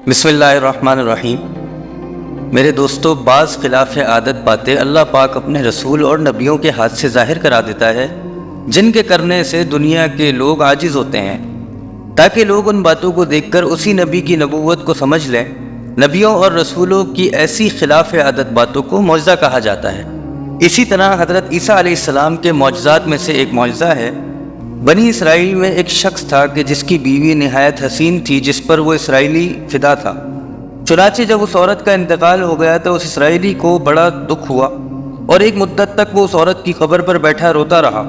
بسم اللہ الرحمن الرحیم۔ میرے دوستو، بعض خلاف عادت باتیں اللہ پاک اپنے رسول اور نبیوں کے ہاتھ سے ظاہر کرا دیتا ہے، جن کے کرنے سے دنیا کے لوگ عاجز ہوتے ہیں، تاکہ لوگ ان باتوں کو دیکھ کر اسی نبی کی نبوت کو سمجھ لیں۔ نبیوں اور رسولوں کی ایسی خلاف عادت باتوں کو معجزہ کہا جاتا ہے۔ اسی طرح حضرت عیسیٰ علیہ السلام کے معجزات میں سے ایک معجزہ ہے، بنی اسرائیل میں ایک شخص تھا کہ جس کی بیوی نہایت حسین تھی، جس پر وہ اسرائیلی فدا تھا۔ چنانچہ جب اس عورت کا انتقال ہو گیا تو اس اسرائیلی کو بڑا دکھ ہوا اور ایک مدت تک وہ اس عورت کی قبر پر بیٹھا روتا رہا۔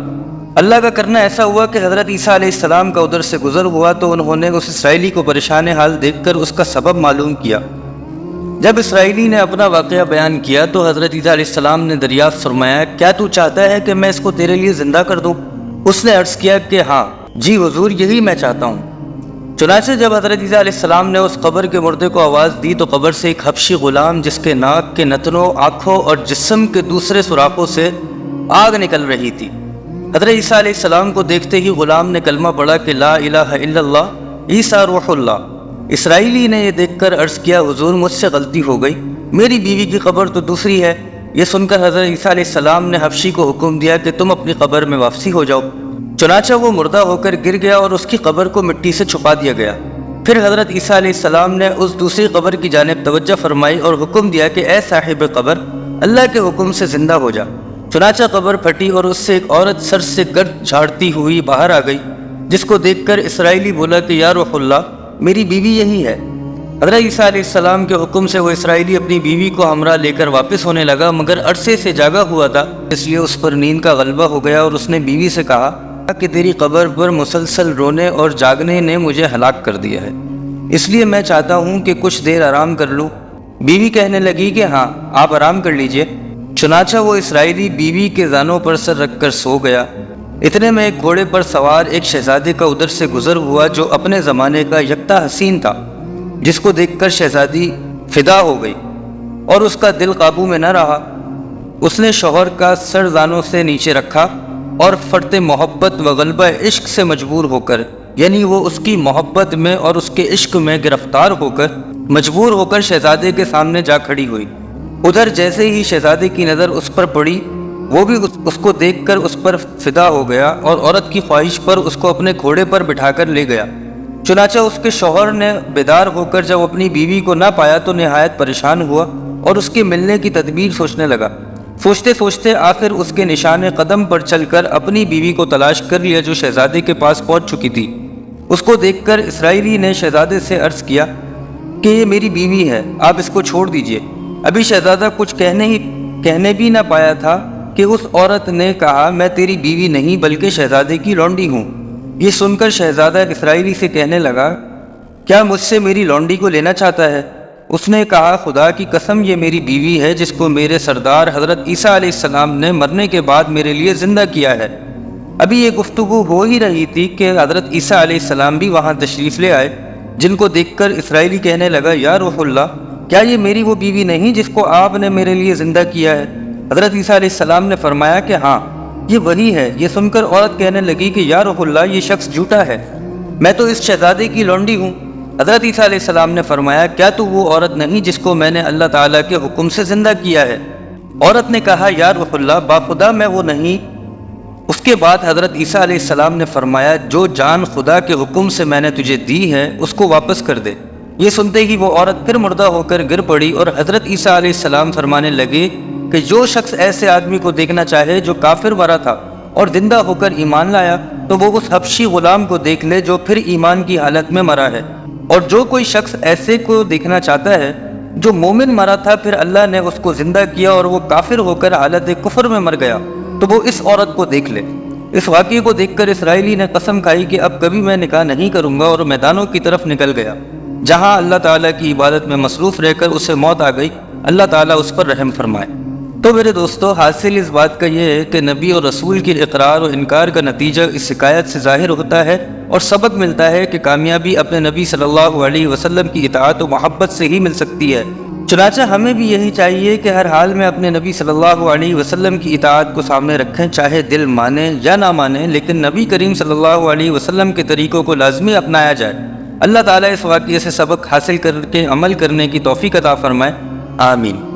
اللہ کا کرنا ایسا ہوا کہ حضرت عیسیٰ علیہ السلام کا ادھر سے گزر ہوا تو انہوں نے اس اسرائیلی کو پریشان حال دیکھ کر اس کا سبب معلوم کیا۔ جب اسرائیلی نے اپنا واقعہ بیان کیا تو حضرت عیسیٰ علیہ السلام نے دریافت فرمایا، کیا تو چاہتا ہے کہ میں اس کو تیرے لیے زندہ کر دوں؟ اس نے عرض کیا کہ ہاں جی حضور، یہی میں چاہتا ہوں۔ چنانچہ جب حضرت عیسیٰ علیہ السلام نے اس قبر کے مردے کو آواز دی تو قبر سے ایک حبشی غلام، جس کے ناک کے نتنوں، آنکھوں اور جسم کے دوسرے سوراخوں سے آگ نکل رہی تھی۔ حضرت عیسیٰ علیہ السلام کو دیکھتے ہی غلام نے کلمہ پڑھا کہ لا الہ الا اللہ عیسیٰ روح اللہ۔ اسرائیلی نے یہ دیکھ کر عرض کیا، حضور مجھ سے غلطی ہو گئی، میری بیوی کی قبر تو دوسری ہے۔ یہ سن کر حضرت عیسیٰ علیہ السلام نے حبشی کو حکم دیا کہ تم اپنی قبر میں واپسی ہو جاؤ۔ چنانچہ وہ مردہ ہو کر گر گیا اور اس کی قبر کو مٹی سے چھپا دیا گیا۔ پھر حضرت عیسیٰ علیہ السلام نے اس دوسری قبر کی جانب توجہ فرمائی اور حکم دیا کہ اے صاحب قبر، اللہ کے حکم سے زندہ ہو جا۔ چنانچہ قبر پھٹی اور اس سے ایک عورت سر سے گرد جھاڑتی ہوئی باہر آ گئی، جس کو دیکھ کر اسرائیلی بولا کہ یا روح اللہ، میری بیوی یہی ہے۔ حضرت عیسیٰ علیہ السلام کے حکم سے وہ اسرائیلی اپنی بیوی کو ہمراہ لے کر واپس ہونے لگا، مگر عرصے سے جاگا ہوا تھا، اس لیے اس پر نیند کا غلبہ ہو گیا اور اس نے بیوی سے کہا کہ تیری قبر پر مسلسل رونے اور جاگنے نے مجھے ہلاک کر دیا ہے، اس لیے میں چاہتا ہوں کہ کچھ دیر آرام کر لوں۔ بیوی کہنے لگی کہ ہاں آپ آرام کر لیجئے۔ چنانچہ وہ اسرائیلی بیوی کے زانوں پر سر رکھ کر سو گیا۔ اتنے میں ایک گھوڑے پر سوار ایک شہزادے کا ادھر سے گزر ہوا، جو اپنے زمانے کا یکتا حسین تھا، جس کو دیکھ کر شہزادی فدا ہو گئی اور اس کا دل قابو میں نہ رہا۔ اس نے شوہر کا سر زانوں سے نیچے رکھا اور فرط محبت و غلبہ عشق سے مجبور ہو کر، یعنی وہ اس کی محبت میں اور اس کے عشق میں گرفتار ہو کر مجبور ہو کر شہزادے کے سامنے جا کھڑی ہوئی۔ ادھر جیسے ہی شہزادے کی نظر اس پر پڑی، وہ بھی اس کو دیکھ کر اس پر فدا ہو گیا اور عورت کی خواہش پر اس کو اپنے گھوڑے پر بٹھا کر لے گیا۔ چنانچہ اس کے شوہر نے بیدار ہو کر جب اپنی بیوی کو نہ پایا تو نہایت پریشان ہوا اور اس کے ملنے کی تدبیر سوچنے لگا۔ سوچتے سوچتے آخر اس کے نشان قدم پر چل کر اپنی بیوی کو تلاش کر لیا، جو شہزادے کے پاس پہنچ چکی تھی۔ اس کو دیکھ کر اسرائیلی نے شہزادے سے عرض کیا کہ یہ میری بیوی ہے، آپ اس کو چھوڑ دیجئے۔ ابھی شہزادہ کچھ کہنے بھی نہ پایا تھا کہ اس عورت نے کہا، میں تیری بیوی نہیں بلکہ شہزادے کی لونڈی ہوں۔ یہ سن کر شہزادہ اسرائیلی سے کہنے لگا، کیا مجھ سے میری لونڈی کو لینا چاہتا ہے؟ اس نے کہا، خدا کی قسم یہ میری بیوی ہے، جس کو میرے سردار حضرت عیسیٰ علیہ السلام نے مرنے کے بعد میرے لیے زندہ کیا ہے۔ ابھی یہ گفتگو ہو ہی رہی تھی کہ حضرت عیسیٰ علیہ السلام بھی وہاں تشریف لے آئے، جن کو دیکھ کر اسرائیلی کہنے لگا، یا روح اللہ، کیا یہ میری وہ بیوی نہیں جس کو آپ نے میرے لیے زندہ کیا ہے؟ حضرت عیسیٰ علیہ السلام نے فرمایا کہ ہاں یہ وہی ہے۔ یہ سن کر عورت کہنے لگی کہ یا روح اللہ، یہ شخص جھوٹا ہے، میں تو اس شہزادے کی لونڈی ہوں۔ حضرت عیسیٰ علیہ السلام نے فرمایا، کیا تو وہ عورت نہیں جس کو میں نے اللہ تعالیٰ کے حکم سے زندہ کیا ہے؟ عورت نے کہا، یا روح اللہ، باخدا میں وہ نہیں۔ اس کے بعد حضرت عیسیٰ علیہ السلام نے فرمایا، جو جان خدا کے حکم سے میں نے تجھے دی ہے اس کو واپس کر دے۔ یہ سنتے ہی وہ عورت پھر مردہ ہو کر گر پڑی اور حضرت عیسیٰ علیہ السلام فرمانے لگے کہ جو شخص ایسے آدمی کو دیکھنا چاہے جو کافر مرا تھا اور زندہ ہو کر ایمان لایا، تو وہ اس حبشی غلام کو دیکھ لے جو پھر ایمان کی حالت میں مرا ہے، اور جو کوئی شخص ایسے کو دیکھنا چاہتا ہے جو مومن مرا تھا، پھر اللہ نے اس کو زندہ کیا اور وہ کافر ہو کر حالت کفر میں مر گیا، تو وہ اس عورت کو دیکھ لے۔ اس واقعے کو دیکھ کر اسرائیلی نے قسم کھائی کہ اب کبھی میں نکاح نہیں کروں گا، اور میدانوں کی طرف نکل گیا، جہاں اللہ تعالیٰ کی عبادت میں مصروف رہ کر اسے موت آ گئی۔ اللہ تعالیٰ اس پر رحم فرمائے۔ تو میرے دوستو، حاصل اس بات کا یہ ہے کہ نبی اور رسول کی اقرار و انکار کا نتیجہ اس حکایت سے ظاہر ہوتا ہے، اور سبق ملتا ہے کہ کامیابی اپنے نبی صلی اللہ علیہ وسلم کی اطاعت و محبت سے ہی مل سکتی ہے۔ چنانچہ ہمیں بھی یہی چاہیے کہ ہر حال میں اپنے نبی صلی اللہ علیہ وسلم کی اطاعت کو سامنے رکھیں، چاہے دل مانے یا نہ مانے، لیکن نبی کریم صلی اللہ علیہ وسلم کے طریقوں کو لازمی اپنایا جائے۔ اللہ تعالیٰ اس واقعے سے سبق حاصل کر کے عمل کرنے کی توفیق عطا فرمائے، آمین۔